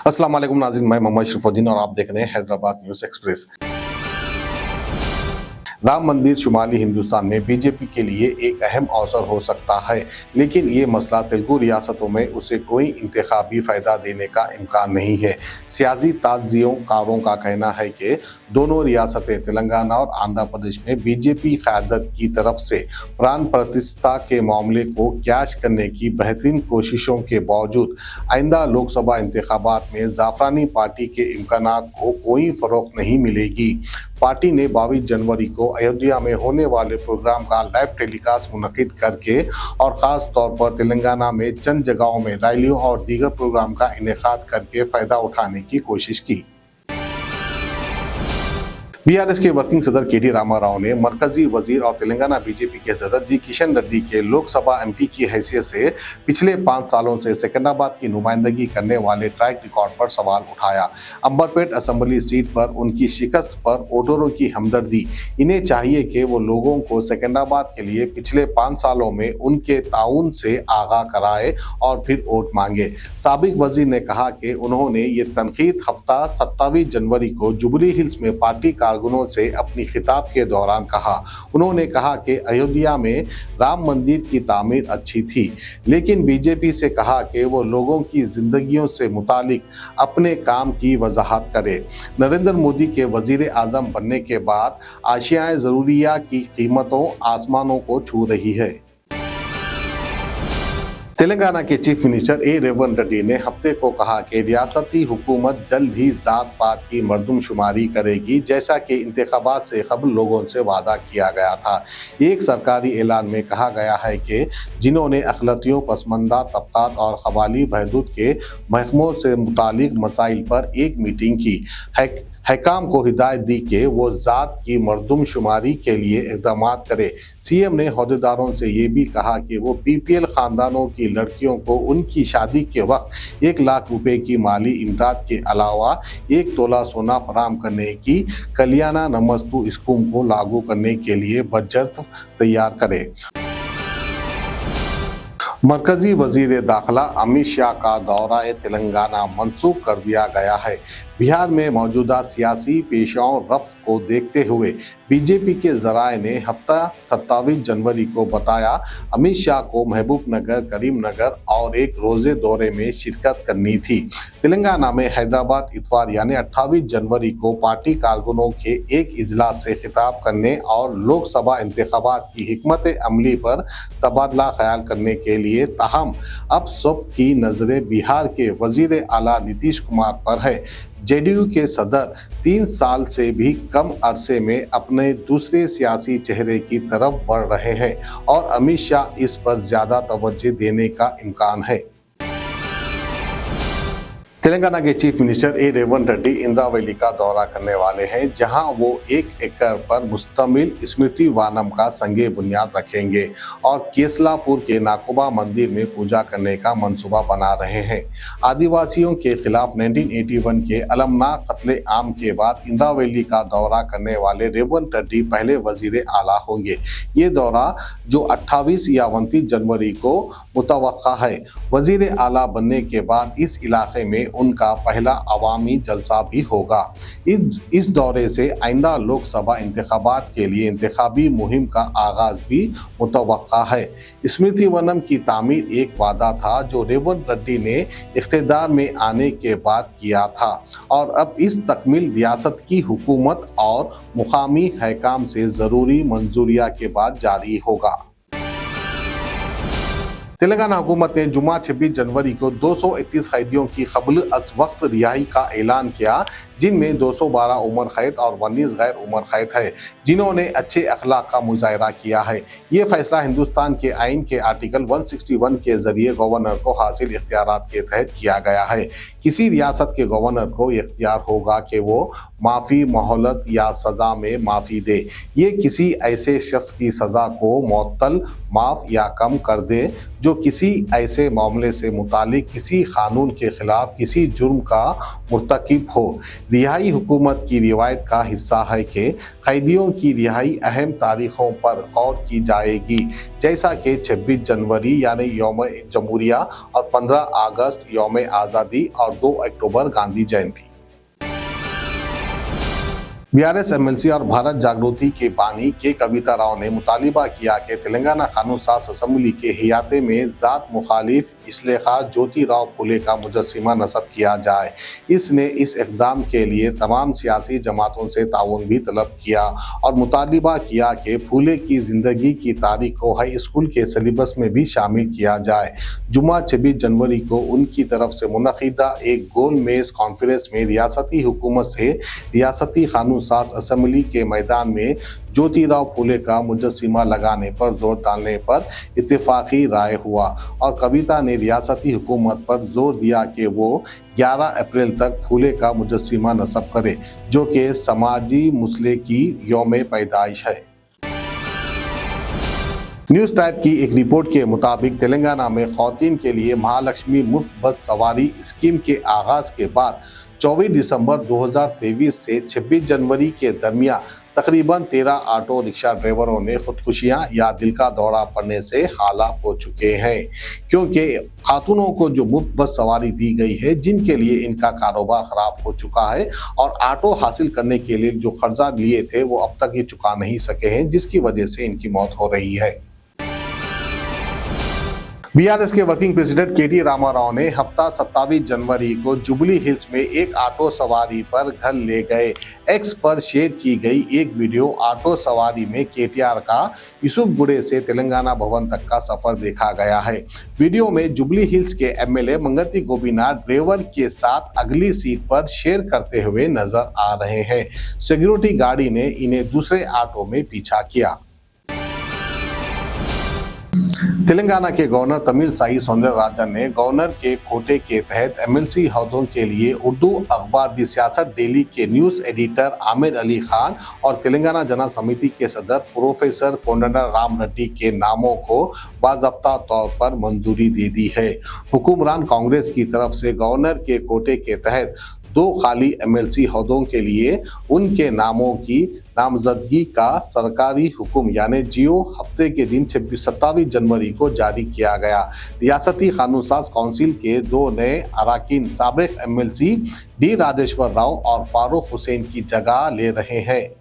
अस्सलाम वालेकुम नाज़रीन, मैं मोहम्मद शरीफुद्दीन और आप देख रहे हैं हैदराबाद न्यूज़ एक्सप्रेस। राम मंदिर शुमाली हिंदुस्तान में बीजेपी के लिए एक अहम अवसर हो सकता है, लेकिन ये मसला तेलुगु रियासतों में उसे कोई इंतखाबी फ़ायदा देने का इम्कान नहीं है। सियासी ताज़ियोंकारों का कहना है कि दोनों रियासतें तेलंगाना और आंध्र प्रदेश में बीजेपी क़यादत की तरफ से प्राण प्रतिष्ठा के मामले को कैश करने की बेहतरीन कोशिशों के बावजूद आइंदा लोकसभा इंतखाबात में ज़ाफ़रानी पार्टी के इम्कानात को कोई फ़रोग़ नहीं मिलेगी। पार्टी ने 22 जनवरी को अयोध्या में होने वाले प्रोग्राम का लाइव टेलीकास्ट मुनक्किद करके और ख़ास तौर पर तेलंगाना में चंद जगहों में रैलियों और दीगर प्रोग्राम का इनेकाद करके फ़ायदा उठाने की कोशिश की। बीआरएस के वर्किंग सदर केटी रामाराव ने मरकजी वजीर और तेलंगाना बीजेपी के सदर जी किशन रेड्डी के लोकसभा एमपी की हैसियत से पिछले 5 सालों से सिकंदराबाद की नुमाइंदगी करने वाले ट्रैक रिकॉर्ड पर सवाल उठाया। अंबरपेट असेंबली सीट पर उनकी शिकस्त पर वोटरों की हमदर्दी, इन्हें चाहिए कि वो लोगों को सिकंदराबाद के लिए पिछले 5 सालों में उनके ताउन से आगाह कराए और फिर वोट मांगे। साबिक वजीर ने कहा कि उन्होंने ये तनकीद हफ्ता 27 जनवरी को जुबली हिल्स में पार्टी कारकुनों से अपनी खिताब के दौरान कहा। उन्होंने कहा कि अयोध्या में राम मंदिर की तामीर अच्छी थी, लेकिन बीजेपी से कहा कि वो लोगों की जिंदगियों से मुतालिक अपने काम की वजाहत करे। नरेंद्र मोदी के वजीर आजम बनने के बाद आशियाए ज़रूरिया की कीमतों आसमानों को छू रही है। तेलंगाना के चीफ मिनिस्टर ए रेवंत रेड्डी ने हफ्ते को कहा कि रियासती हुकूमत जल्द ही जात पात की मरदमशुमारी करेगी, जैसा कि इंतखाबात से कबल लोगों से वादा किया गया था। एक सरकारी ऐलान में कहा गया है कि जिन्होंने अक़लियतों, पसमानदा तबक़ात और क़बायली बहबूद के महकमों से मुतालिक मसाइल पर एक मीटिंग की, हकाम को हिदायत दी कि वो ज़ात की मरदमशुमारी के लिए इक़दाम करे। सीएम ने अहदेदारों से ये भी कहा कि वो बीपीएल ख़ानदानों की लड़कियों को उनकी शादी के वक्त 1 लाख रुपए की माली इमदाद के अलावा 1 तोला सोना फराहम करने की कल्याणा नमस्तु स्कीम को लागू करने के लिए बजट तैयार करे। मरकजी वजीर दाखिला अमित शाह का दौरा तेलंगाना मंसूख कर दिया गया है। बिहार में मौजूदा सियासी पेशाओं रफ्त को देखते हुए बीजेपी के ज़राए ने हफ्ता 27 जनवरी को बताया अमित शाह को महबूब नगर, करीम नगर और एक रोज़े दौरे में शिरकत करनी थी। तेलंगाना में हैदराबाद इतवार यानी 28 जनवरी को पार्टी कारकुनों के एक इजलास से खिताब करने और लोकसभा इंतखाबात की हिकमत अमली पर तबादला ख्याल करने के लिए, ताहम अब सब की नज़रें बिहार के वजीर आला नीतीश कुमार पर है। जेडीयू के सदर 3 साल से भी कम अरसे में अपने दूसरे सियासी चेहरे की तरफ बढ़ रहे हैं और अमित शाह इस पर ज़्यादा तवज्जो देने का इम्कान है। तेलंगाना के चीफ मिनिस्टर ए रेवंत रेड्डी इंदिरा वैली का दौरा करने वाले हैं, जहां वो 1 एकड़ पर मुश्तमिल स्मृति वानम का संगे बुनियाद रखेंगे और केसलापुर के नाकोबा मंदिर में पूजा करने का मंसूबा बना रहे हैं। आदिवासियों के खिलाफ 1981 के अलमनाक कत्ले आम के बाद इंदिरा वैली का दौरा करने वाले रेवंत रेड्डी पहले वजीर आला होंगे। ये दौरा जो 28 या 29 जनवरी को मुतवक्का है। वजीर आला बनने के बाद इस इलाके में उनका पहला अवामी जलसा भी होगा। इस दौरे से आइंदा लोकसभा इंतखाबात के लिए इंतखाबी मुहिम का आगाज भी मुतवक्का है। स्मृति वनम की तामीर एक वादा था जो रेवंत रेड्डी ने इख्तिदार में आने के बाद किया था और अब इस तकमील रियासत की हुकूमत और मुकामी हकाम से ज़रूरी मंजूरिया के बाद जारी होगा। तेलंगाना हुकूमत ने जुमा 26 जनवरी को 231 कैदियों की कबल अज वक्त रिहाई का ऐलान किया, जिनमें 212 उम्र कैद और 19 गैर उम्र कैद है, जिन्होंने अच्छे अखलाक का मुजाहरा किया है। ये फैसला हिंदुस्तान के आइन के आर्टिकल 161 के जरिए गवर्नर को हासिल इख्तियारात के तहत किया गया है। किसी रियासत के गवर्नर को इख्तियार होगा कि वो माफ़ी, मोहलत या सज़ा में माफ़ी दे। ये किसी ऐसे शख्स की सज़ा को मुअत्तल, माफ़ या कम कर दे जो जो किसी ऐसे मामले से मुतालिक किसी कानून के खिलाफ किसी जुर्म का मुर्तकिब हो। रिहाई हुकूमत की रिवायत का हिस्सा है कि कैदियों की रिहाई अहम तारीखों पर गौर की जाएगी, जैसा कि 26 जनवरी यानी यौम जमहूरिया और 15 अगस्त यौम आज़ादी और 2 अक्टूबर गांधी जयंती। बीआरएस एमएलसी और भारत जागृति के बानी के कविता राव ने मुतालिबा किया कि तेलंगाना कानून साज असेंबली के हियाते में जात मुखालिफ इस्तेखार ज्योति राव फूले का मुजस्सिमा नस्ब किया जाए। इसने इस इक़दाम के लिए तमाम सियासी जमातों से ताउन भी तलब किया और मुतालिबा किया कि फूले की ज़िंदगी की तारीख को हाई स्कूल के सिलेबस में भी शामिल किया जाए। जुम्मा 26 जनवरी को उनकी तरफ से मुनक़िदा एक गोल मेज़ कॉन्फ्रेंस में रियासती हुकूमत से रियासती कानून साज असेंबली के मैदान में ज्योति राव फूले का मुजस्सिमा लगाने पर जोर डालने पर इत्तेफाकी राय हुआ और कविता ने रियासती हुकूमत पर जोर दिया कि वो 11 अप्रैल तक फूले का मुजस्सिमा नस्ब करे, जो कि समाजी मसले की यौम पैदाइश है। न्यूज़ टाइप की एक रिपोर्ट के मुताबिक तेलंगाना में खवातीन के लिए महालक्ष्मी मुफ्त बस सवारी स्कीम के आगाज के बाद 24 दिसंबर 2023 से 26 जनवरी के दरमियान तकरीबन 13 ऑटो रिक्शा ड्राइवरों ने खुदकुशियां या दिल का दौरा पड़ने से हलाक हो चुके हैं, क्योंकि खातूनों को जो मुफ्त बस सवारी दी गई है, जिनके लिए इनका कारोबार खराब हो चुका है और ऑटो हासिल करने के लिए जो कर्जा लिए थे वो अब तक ये चुका नहीं सके हैं, जिसकी वजह से इनकी मौत हो रही है। बीआरएस के वर्किंग प्रेसिडेंट केटी रामाराव ने हफ्ता 27 जनवरी को जुबली हिल्स में एक ऑटो सवारी पर घर ले गए। एक्स पर शेयर की गई एक वीडियो ऑटो सवारी में केटीआर का यूसुफगुड़े से तेलंगाना भवन तक का सफर देखा गया है। वीडियो में जुबली हिल्स के एमएलए मंगती गोपीनाथ ड्राइवर के साथ अगली सीट पर शेयर करते हुए नजर आ रहे हैं। सिक्योरिटी गार्ड ने इन्हें दूसरे ऑटो में पीछा किया। तेलंगाना के गवर्नर तमिलसाई सौंदरराजन ने गवर्नर के कोटे के तहत एमएलसी ओहदों के लिए उर्दू अखबार दी सियासत डेली के न्यूज़ एडिटर आमिर अली खान और तेलंगाना जना समिति के सदर प्रोफेसर कोंडंडा राम रेड्डी के नामों को बाज़ाब्ता तौर पर मंजूरी दे दी है। हुक्मरान कांग्रेस की तरफ से गवर्नर के कोटे के तहत 2 खाली एमएलसी ओहदों के लिए उनके नामों की नामजदगी का सरकारी हुक्म यानी जियो हफ्ते के दिन 27 जनवरी को जारी किया गया। रियासती कानून साज काउंसिल के 2 नए अराकीन साबिक एमएलसी डी राजेश्वर राव और फारूक हुसैन की जगह ले रहे हैं।